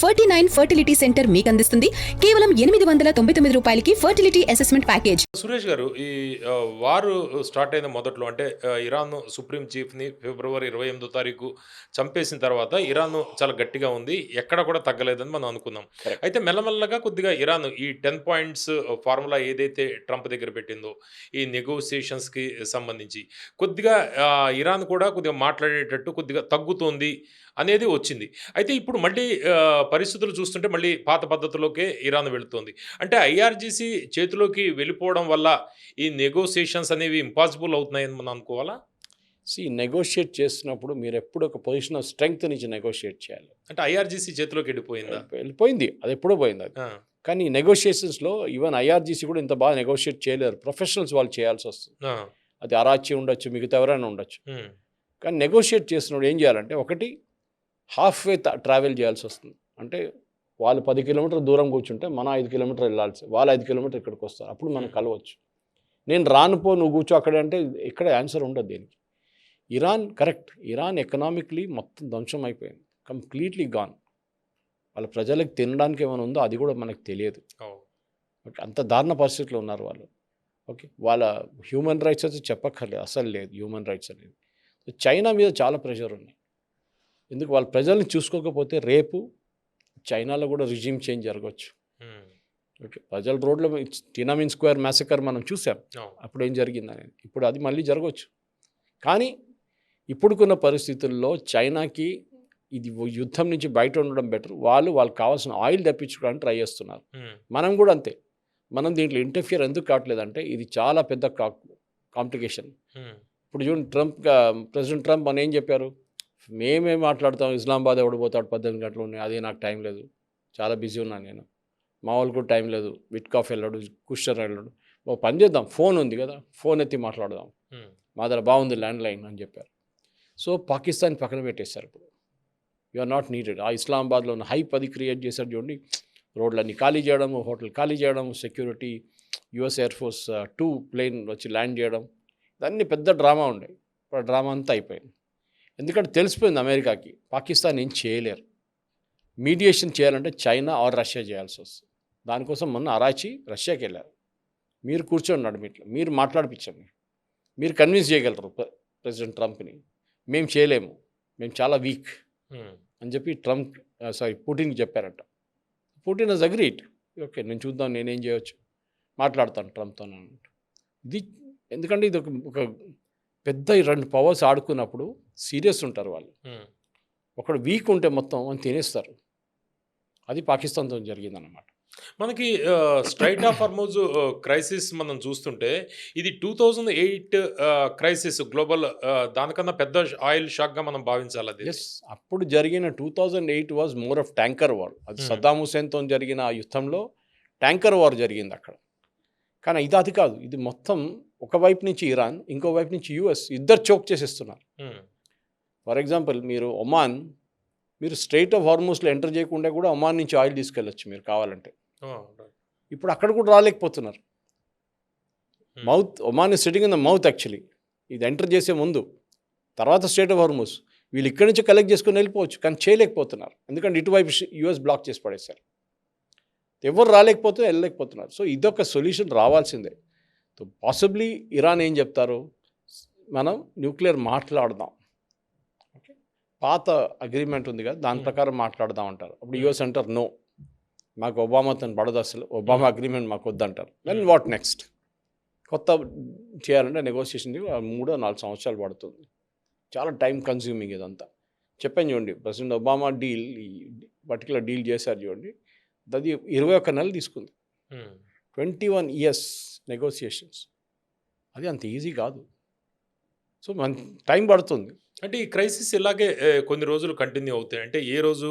49 fertility centre మీకు అందిస్తుంది కేవలం 899 రూపాయలకి ఫర్టిలిటీ అసెస్మెంట్ ప్యాకేజ్. సురేష్ గారు, ఈ వారు స్టార్ట్ అయిన మొదట్లో అంటే ఇరాన్ సుప్రీం చీఫ్ని ఫిబ్రవరి 28వ తారీఖు చంపేసిన తర్వాత ఇరాన్ చాలా గట్టిగా ఉంది, ఎక్కడ కూడా తగ్గలేదని మనం అనుకున్నాం. అయితే మెల్లమెల్లగా కొద్దిగా ఇరాన్ ఈ 10 పాయింట్స్ ఫార్ములా ఏదైతే ట్రంప్ దగ్గర పెట్టిందో ఈ నెగోసియేషన్స్కి సంబంధించి కొద్దిగా ఇరాన్ కూడా కొద్దిగా మాట్లాడేటట్టు కొద్దిగా తగ్గుతోంది అనేది వచ్చింది. అయితే ఇప్పుడు మళ్ళీ పరిస్థితులు చూస్తుంటే మళ్ళీ పాత పద్ధతిలోకే ఇరాన్ వెళుతోంది. అంటే ఐఆర్జీసీ చేతిలోకి వెళ్ళిపోవడం వల్ల ఈ నెగోసియేషన్స్ అనేవి ఇంపాసిబుల్ అవుతున్నాయని మనం అనుకోవాలా? నెగోషియేట్ చేస్తున్నప్పుడు మీరు ఎప్పుడు ఒక పొజిషన్ ఆఫ్ స్ట్రెంగ్త్ నుంచి నెగోషియేట్ చేయాలి. అంటే ఐఆర్జీసీ చేతిలోకి వెళ్ళిపోయింది, అది ఎప్పుడో పోయింది అది. కానీ నెగోషియేషన్స్లో ఈవెన్ ఐఆర్జీసీ కూడా ఇంత బాగా నెగోషియేట్ చేయలేరు. ప్రొఫెషనల్స్ వాళ్ళు చేయాల్సి వస్తుంది. అది అరాచి ఉండొచ్చు, మిగతా ఎవరైనా ఉండొచ్చు. కానీ నెగోషియేట్ చేసినప్పుడు ఏం చేయాలంటే ఒకటి హాఫ్ వే ట్రావెల్ చేయాల్సి వస్తుంది. అంటే వాళ్ళు 10 కిలోమీటర్ల దూరం కూర్చుంటే మనం 5 కిలోమీటర్లు వెళ్ళాల్సి, వాళ్ళు 5 కిలోమీటర్లు ఇక్కడికి వస్తారు. అప్పుడు మనం కలవచ్చు. నేను రానుపో నువ్వు కూర్చో అక్కడే అంటే ఇక్కడ ఆన్సర్ ఉండదు దీనికి. ఇరాన్ కరెక్ట్, ఇరాన్ ఎకనామిక్లీ మొత్తం ధ్వంసం అయిపోయింది, కంప్లీట్లీ గాన్. వాళ్ళ ప్రజలకు తినడానికి ఏమైనా ఉందో అది కూడా మనకు తెలియదు. ఓకే, అంత దారుణ పరిస్థితుల్లో ఉన్నారు వాళ్ళు. ఓకే, వాళ్ళ హ్యూమన్ రైట్స్ అయితే చెప్పక్కర్లేదు, అసలు లేదు హ్యూమన్ రైట్స్ అనేది. చైనా మీద చాలా ప్రెషర్ ఉంది. ఎందుకు వాళ్ళ ప్రజల్ని చూసుకోకపోతే రేపు చైనాలో కూడా రిజిమ్ చేంజ్ జరగవచ్చు. ఓకే, ప్రజల రోడ్లో టినామిన్ స్క్వేర్ మ్యాసకర్ మనం చూసాం, అప్పుడు ఏం జరిగింది అనేది. ఇప్పుడు అది మళ్ళీ జరగవచ్చు. కానీ ఇప్పుడుకున్న పరిస్థితుల్లో చైనాకి ఇది యుద్ధం నుంచి బయట ఉండడం బెటర్. వాళ్ళకి కావాల్సిన ఆయిల్ తెప్పించుకోవడానికి ట్రై చేస్తున్నారు. మనం కూడా అంతే. మనం దీంట్లో ఇంటర్ఫియర్ ఎందుకు కావట్లేదంటే ఇది చాలా పెద్ద కాంప్లికేషన్. ఇప్పుడు చూడండి, ప్రెసిడెంట్ ట్రంప్ అని ఏం చెప్పారు, మేమే మాట్లాడతాం, ఇస్లామాబాద్ ఎవడిపోతాడు 18 గంటలు ఉన్నాయి, అదే నాకు టైం లేదు, చాలా బిజీ ఉన్నాను నేను, మా వాళ్ళు కూడా టైం లేదు, విట్కాఫ్ వెళ్ళాడు, కుషర్ వెళ్ళాడు, ఒక పని చేద్దాం, ఫోన్ ఉంది కదా, ఫోన్ ఎత్తి మాట్లాడదాం, మా దగ్గర బాగుంది ల్యాండ్ లైన్ అని చెప్పారు. సో పాకిస్తాన్ పక్కన పెట్టేశారు. ఇప్పుడు యు ఆర్ నాట్ నీడెడ్. ఆ ఇస్లామాబాద్లో ఉన్న హైప్ అది క్రియేట్ చేశారు చూడండి. రోడ్లన్నీ ఖాళీ చేయడం, హోటల్ ఖాళీ చేయడం, security, US air force 2 plane వచ్చి ల్యాండ్ చేయడం, ఇదన్నీ పెద్ద డ్రామా ఉండే. ఇప్పుడు ఆ డ్రామా అంతా అయిపోయింది. ఎందుకంటే తెలిసిపోయింది అమెరికాకి పాకిస్తాన్ ఏం చేయలేరు. మీడియేషన్ చేయాలంటే చైనా ఆర్ రష్యా చేయాల్సి వస్తుంది. దానికోసం మొన్న అరాచి రష్యాకి వెళ్ళారు. మీరు కూర్చోండి మీట్లో, మీరు మాట్లాడిపించండి, మీరు కన్విన్స్ చేయగలరు ప్రెసిడెంట్ ట్రంప్ని. మేము చేయలేము, మేము చాలా వీక్ అని చెప్పి పుటిన్కి చెప్పారట. Putin has agreed. ఓకే, నేను చూద్దాం, నేనేం చేయవచ్చు, మాట్లాడతాను ట్రంప్తో అన్నట్టు. ఇది ఎందుకంటే ఇది ఒక పెద్ద 2 పవర్స్ ఆడుకున్నప్పుడు సీరియస్ ఉంటారు వాళ్ళు. ఒకడు వీక్ ఉంటే మొత్తం అని తినేస్తారు. అది పాకిస్తాన్తో జరిగిందన్నమాట. మనకి స్ట్రైట్ ఆఫ్ హార్మోజ్ క్రైసిస్ మనం చూస్తుంటే ఇది 2008 క్రైసిస్ గ్లోబల్, దానికన్నా పెద్ద ఆయిల్ షాక్గా మనం భావించాలి అది. అప్పుడు జరిగిన 2008 was more of tanker war. అది సద్దాం హుసేన్తో జరిగిన ఆ యుద్ధంలో ట్యాంకర్ వార్ జరిగింది అక్కడ. కానీ అది కాదు, ఇది మొత్తం ఒకవైపు నుంచి ఇరాన్, ఇంకో వైపు నుంచి యుఎస్, ఇద్దరు చోక్ చేసేస్తున్నారు. ఫర్ ఎగ్జాంపుల్ మీరు స్ట్రైట్ ఆఫ్ హార్మోస్లో ఎంటర్ చేయకుండా కూడా ఒమాన్ నుంచి ఆయిల్ తీసుకెళ్ళచ్చు మీరు కావాలంటే. ఇప్పుడు అక్కడ కూడా రాలేకపోతున్నారు. Oman is sitting in the mouth actually. ఇది ఎంటర్ చేసే ముందు, తర్వాత స్ట్రైట్ ఆఫ్ హార్మోస్ వీళ్ళు ఇక్కడి నుంచి కలెక్ట్ చేసుకుని వెళ్ళిపోవచ్చు, కానీ చేయలేకపోతున్నారు. ఎందుకంటే ఇటువైపు యుఎస్ బ్లాక్ చేసి పడేశారు. ఎవరు వెళ్ళలేకపోతున్నారు. సో ఇదొక సొల్యూషన్ రావాల్సిందే. సో పాసిబ్లీ ఇరాన్ ఏం చెప్తారు, మనం న్యూక్లియర్ మాట్లాడదాం, ఓకే, పాత అగ్రిమెంట్ ఉంది కదా దాని ప్రకారం మాట్లాడదాం అంటారు. అప్పుడు యుఎస్ అంటారు నో, మాకు ఒబామాతో పడదు, అసలు ఒబామా అగ్రిమెంట్ మాకు వద్దంటారు. Then what next? కొత్త చేయాలంటే నెగోషియేషన్ 3-4 సంవత్సరాలు పడుతుంది. చాలా టైం కన్స్యూమింగ్ ఇదంతా. చెప్పాను చూడండి, ప్రెసిడెంట్ ఒబామా పర్టికులర్ డీల్ చేశారు చూడండి, అది 21 నెలలు తీసుకుంది. 21 years నెగోసియేషన్స్. అది అంత ఈజీ కాదు. సో మన టైం పడుతుంది. అంటే ఈ క్రైసిస్ ఇలాగే కొన్ని రోజులు కంటిన్యూ అవుతాయి. అంటే ఏ రోజు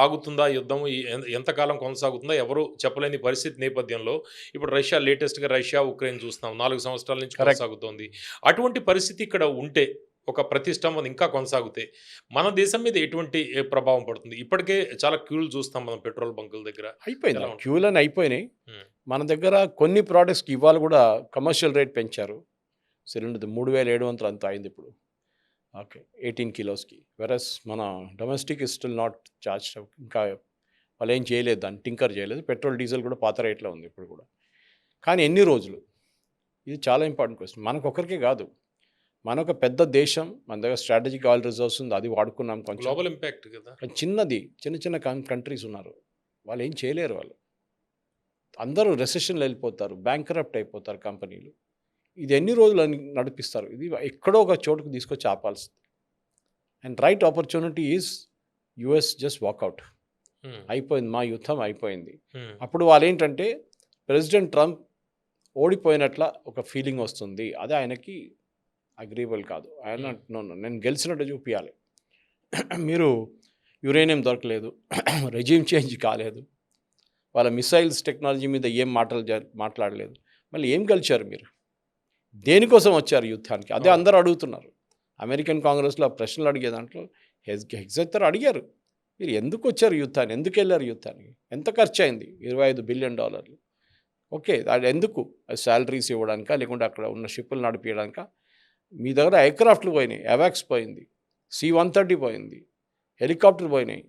ఆగుతుందా యుద్ధం, ఎంతకాలం కొనసాగుతుందా ఎవరు చెప్పలేని పరిస్థితి నేపథ్యంలో ఇప్పుడు లేటెస్ట్గా రష్యా ఉక్రెయిన్ చూస్తున్నాం, 4 సంవత్సరాల నుంచి కొనసాగుతోంది. అటువంటి పరిస్థితి ఇక్కడ ఉంటే, ఒక ప్రతిష్టంభన ఇంకా కొనసాగితే మన దేశం మీద ఎటువంటి ప్రభావం పడుతుంది? ఇప్పటికే చాలా క్యూలు చూస్తాం మనం పెట్రోల్ బంకుల దగ్గర. అయిపోయింది, క్యూలు అని అయిపోయినాయి. మన దగ్గర కొన్ని ప్రోడక్ట్స్కి ఇవాళ కూడా కమర్షియల్ రేట్ పెంచారు. సిలిండర్ 3700 అంత అయింది ఇప్పుడు. Okay, 18 kilos. వెరస్ మన domestic is still not charge. ఇంకా వాళ్ళు ఏం చేయలేదు, దాన్ని టింకర్ చేయలేదు. పెట్రోల్ డీజిల్ కూడా పాత రేట్లో ఉంది ఇప్పుడు కూడా. కానీ ఎన్ని రోజులు? ఇది చాలా ఇంపార్టెంట్ క్వశ్చన్. మనకొకరికే కాదు, మనొక పెద్ద దేశం, మన దగ్గర స్ట్రాటజిక్ ఆయిల్ రిజర్వ్స్ ఉంది, అది వాడుకున్నాం కొంచెం. గ్లోబల్ ఇంపాక్ట్ కదా. కానీ చిన్న చిన్న కంట్రీస్ ఉన్నారు, వాళ్ళు ఏం చేయలేరు. వాళ్ళు అందరూ రెసెషన్లో వెళ్ళిపోతారు, బ్యాంక్రప్ట్ అయిపోతారు కంపెనీలు. ఇది ఎన్ని రోజులు నడిపిస్తారు? ఇది ఎక్కడో ఒక చోటుకు తీసుకొచ్చి ఆపాల్సింది. And right opportunity is US just walkout. అయిపోయింది, మా యుద్ధం అయిపోయింది. అప్పుడు వాళ్ళు ఏంటంటే ప్రెసిడెంట్ ట్రంప్ ఓడిపోయినట్ల ఒక ఫీలింగ్ వస్తుంది. అదే ఆయనకి అగ్రీబుల్ కాదు. ఆయన అంటున్నాను, నేను గెలిచినట్టు చూపించాలి. మీరు యురేనియం దొరకలేదు, రెజ్యూమ్ చేంజ్ కాలేదు, వాళ్ళ మిసైల్స్ టెక్నాలజీ మీద ఏం మాట్లాడలేదు, మళ్ళీ ఏం గెలిచారు మీరు? దేనికోసం వచ్చారు యుద్ధానికి? అదే అందరూ అడుగుతున్నారు. అమెరికన్ కాంగ్రెస్లో ఆ ప్రశ్నలు అడిగే దాంట్లో హెగ్జెక్టర్ అడిగారు, మీరు ఎందుకు వచ్చారు యుద్ధాన్ని, ఎందుకు వెళ్ళారు యుద్ధానికి, ఎంత ఖర్చు అయింది? $25 బిలియన్. ఓకే, అది ఎందుకు? అది శాలరీస్ ఇవ్వడానికా, లేకుంటే అక్కడ ఉన్న షిప్పులు నడిపించడానికా? మీ దగ్గర ఎయిర్క్రాఫ్ట్లు పోయినాయి, అవాక్స్ పోయింది, C-130 పోయింది, హెలికాప్టర్ పోయినాయి,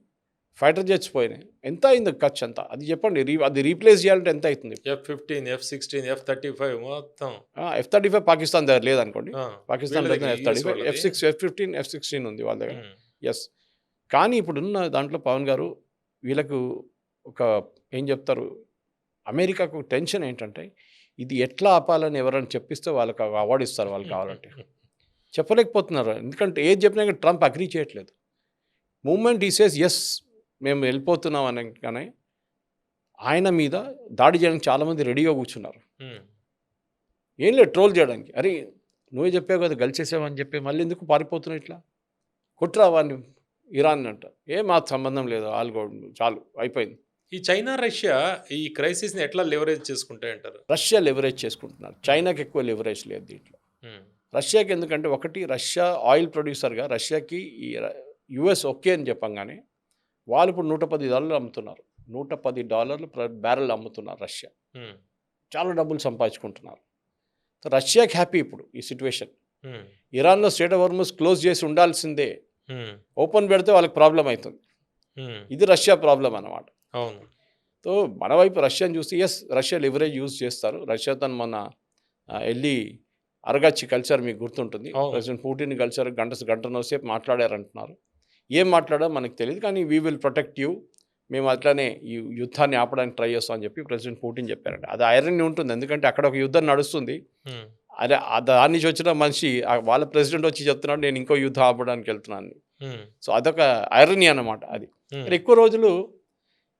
ఫైటర్ జెట్స్ పోయినాయి. ఎంత అయింది ఖర్చు అంతా? అది చెప్పండి. అది రీప్లేస్ చేయాలంటే ఎంత అవుతుంది? F-15, F-16, F-35 మొత్తం. F-35 పాకిస్తాన్ దగ్గర లేదనుకోండి, పాకిస్తాన్ దగ్గర F-35, F-15, F-16 ఉంది వాళ్ళ దగ్గర. ఎస్. కానీ ఇప్పుడున్న దాంట్లో పవన్ గారు వీళ్ళకు ఒక ఏం చెప్తారు, అమెరికాకు టెన్షన్ ఏంటంటే ఇది ఎట్లా ఆపాలని ఎవరైనా చెప్పిస్తే వాళ్ళకి అవార్డు ఇస్తారు వాళ్ళు కావాలంటే. చెప్పలేకపోతున్నారు, ఎందుకంటే ఏది చెప్పినా ట్రంప్ అగ్రీ చేయట్లేదు. మూమెంట్ ఈ సేస్ ఎస్ మేము వెళ్ళిపోతున్నాం అనగానే ఆయన మీద దాడి చేయడానికి చాలామంది రెడీగా కూర్చున్నారు. ఏం లేదు, ట్రోల్ చేయడానికి. అరే నువ్వే చెప్పావు కదా గెలిచేసావని చెప్పి మళ్ళీ ఎందుకు పారిపోతున్నావు ఇట్లా? కొట్టురా వాడిని, ఇరాన్ అంట. మాకు సంబంధం లేదు, చాలు అయిపోయింది. ఈ చైనా రష్యా ఈ క్రైసిస్ని ఎట్లా లెవరేజ్ చేసుకుంటాయంటారు? రష్యా లెవరేజ్ చేసుకుంటున్నారు, చైనాకి ఎక్కువ లెవరేజ్ లేదు దీంట్లో. రష్యాకి ఎందుకంటే ఒకటి, రష్యా ఆయిల్ ప్రొడ్యూసర్గా రష్యాకి ఈ యుఎస్ ఓకే అని చెప్పంగానే వాళ్ళు ఇప్పుడు $110 అమ్ముతున్నారు. $110 బ్యారెల్ అమ్ముతున్నారు రష్యా. చాలా డబ్బులు సంపాదించుకుంటున్నారు. రష్యాకి హ్యాపీ ఇప్పుడు ఈ సిచ్యువేషన్. ఇరాన్లో స్ట్రెయిట్ ఆఫ్ హార్మజ్ క్లోజ్ చేసి ఉండాల్సిందే, ఓపెన్ పెడితే వాళ్ళకి ప్రాబ్లం అవుతుంది. ఇది రష్యా ప్రాబ్లం అన్నమాట. అవును. సో మన వైపు రష్యాని చూస్తే ఎస్ రష్యా లివరేజ్ యూజ్ చేస్తారు. రష్యాతో మన వెళ్ళి అరగచ్చి కల్చర్ మీకు గుర్తుంటుంది. ప్రెసిడెంట్ పుటిన్ కల్చర్ గంటన్నర సేపు మాట్లాడారంటున్నారు. ఏం మాట్లాడో మనకు తెలియదు, కానీ వీ విల్ ప్రొటెక్ట్ యూ, మేము అట్లానే ఈ యుద్ధాన్ని ఆపడానికి ట్రై చేస్తాం అని చెప్పి ప్రెసిడెంట్ పుటిన్ చెప్పారంట. అది ఐరన్ ఉంటుంది, ఎందుకంటే అక్కడ ఒక యుద్ధం నడుస్తుంది. అదే దాని నుంచి వచ్చిన మనిషి వాళ్ళ ప్రెసిడెంట్ వచ్చి చెప్తున్నాడు నేను ఇంకో యుద్ధం ఆపడానికి వెళ్తున్నాను. సో అదొక ఐరనీ అన్నమాట. అది ఎక్కువ రోజులు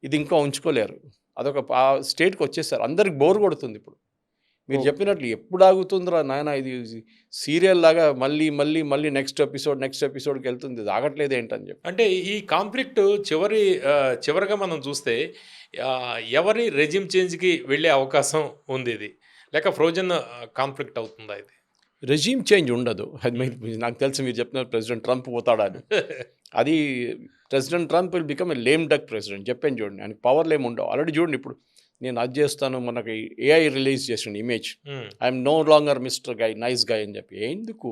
ఇది ఇంకా ఉంచుకోలేరు, అదొక స్టేట్కి వచ్చేసారు. అందరికి బోర్ కొడుతుంది ఇప్పుడు. మీరు చెప్పినట్లు ఎప్పుడు ఆగుతుందిరా నాయన, ఇది సీరియల్ లాగా మళ్ళీ మళ్ళీ మళ్ళీ నెక్స్ట్ ఎపిసోడ్కి వెళ్తుంది, ఇది ఆగట్లేదు ఏంటని చెప్పి. అంటే ఈ కాన్ఫ్లిక్ట్ చివరిగా మనం చూస్తే ఎవరి రెజిమ్ చేంజ్కి వెళ్ళే అవకాశం ఉంది? ఇది లేక ఫ్రోజన్ కాన్ఫ్లిక్ట్ అవుతుందా? ఇది రెజిమ్ చేంజ్ ఉండదు. అది నాకు తెలిసి మీరు చెప్తున్నారు ప్రెసిడెంట్ ట్రంప్ పోతాడని. అది president Trump will become a lame duck president. చెప్పాను చూడండి, ఆయనకి పవర్లు ఏమి ఉండవు. ఆల్రెడీ చూడండి, ఇప్పుడు నేను అది చేస్తాను, మనకి AI రిలీజ్ చేసిండు image, I'm no longer mister guy, nice guy అని చెప్పి. ఎందుకు?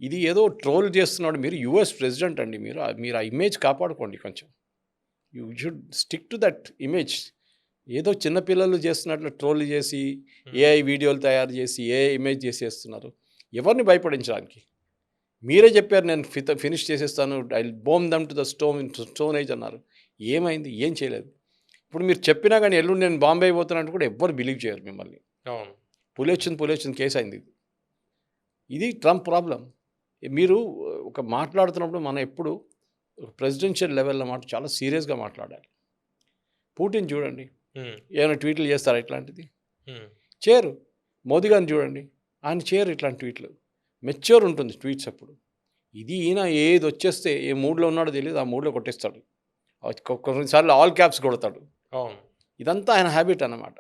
ఇది ఏదో ట్రోల్ చేస్తున్నాడు. మీరు US ప్రెసిడెంట్ అండి, మీరు ఆ ఇమేజ్ కాపాడుకోండి కొంచెం. You should stick to that image. ఏదో చిన్నపిల్లలు చేస్తున్నట్లు ట్రోల్ చేసి AI వీడియోలు తయారు చేసి AI ఇమేజ్ చేసేస్తున్నారు. ఎవరిని భయపడించడానికి? మీరే చెప్పారు నేను ఫినిష్ చేసేస్తాను, I bomb them to the stone age అన్నారు. ఏమైంది? ఏం చేయలేదు. ఇప్పుడు మీరు చెప్పినా కానీ ఎల్లుండి నేను బాంబే అయిపోతున్నాను కూడా ఎవ్వరు బిలీవ్ చేయరు మిమ్మల్ని. పులి వచ్చింది కేసు అయింది. ఇది ట్రంప్ ప్రాబ్లం. మీరు ఒక మాట్లాడుతున్నప్పుడు మనం ఎప్పుడు ప్రెసిడెన్షియల్ లెవెల్లో మాట చాలా సీరియస్గా మాట్లాడాలి. పుటిన్ చూడండి, ఏమైనా ట్వీట్లు చేస్తారా ఇట్లాంటిది? చేయరు. మోదీ గారిని చూడండి, ఆయన చేయరు ఇట్లాంటి ట్వీట్లు. మెచ్యూర్ ఉంటుంది ట్వీట్స్ అప్పుడు. ఇది ఈయన ఏది వచ్చేస్తే ఏ మూడ్లో ఉన్నాడో తెలియదు, ఆ మూడ్లో కొట్టేస్తాడు. కొన్నిసార్లు ఆల్ క్యాప్స్ కొడతాడు. ఇదంతా ఆయన హ్యాబిట్ అన్నమాట.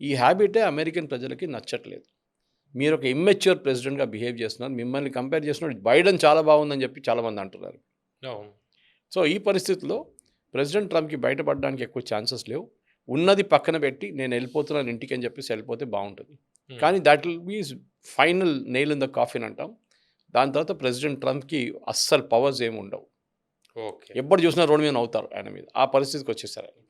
ఈ హ్యాబిటే అమెరికన్ ప్రజలకి నచ్చట్లేదు. మీరు ఒక ఇమ్మెచ్యూర్ ప్రెసిడెంట్గా బిహేవ్ చేస్తున్నారు. మిమ్మల్ని కంపేర్ చేస్తున్నారు బైడెన్ చాలా బాగుందని చెప్పి చాలామంది అంటున్నారు. సో ఈ పరిస్థితుల్లో ప్రెసిడెంట్ ట్రంప్కి బయటపడడానికి ఎక్కువ ఛాన్సెస్ లేవు. ఉన్నది పక్కన పెట్టి నేను వెళ్ళిపోతున్నాను ఇంటికి అని చెప్పేసి వెళ్ళిపోతే బాగుంటుంది. కానీ that will be final nail in the coffin అంటాం. దాని తర్వాత ప్రెసిడెంట్ ట్రంప్కి అస్సలు పవర్స్ ఏమి ఉండవు. ఓకే. ఎప్పుడు చూసినా రోడ్డు మీద నవ్వుతారు ఆయన మీద. ఆ పరిస్థితికి వచ్చేసారు ఆయన.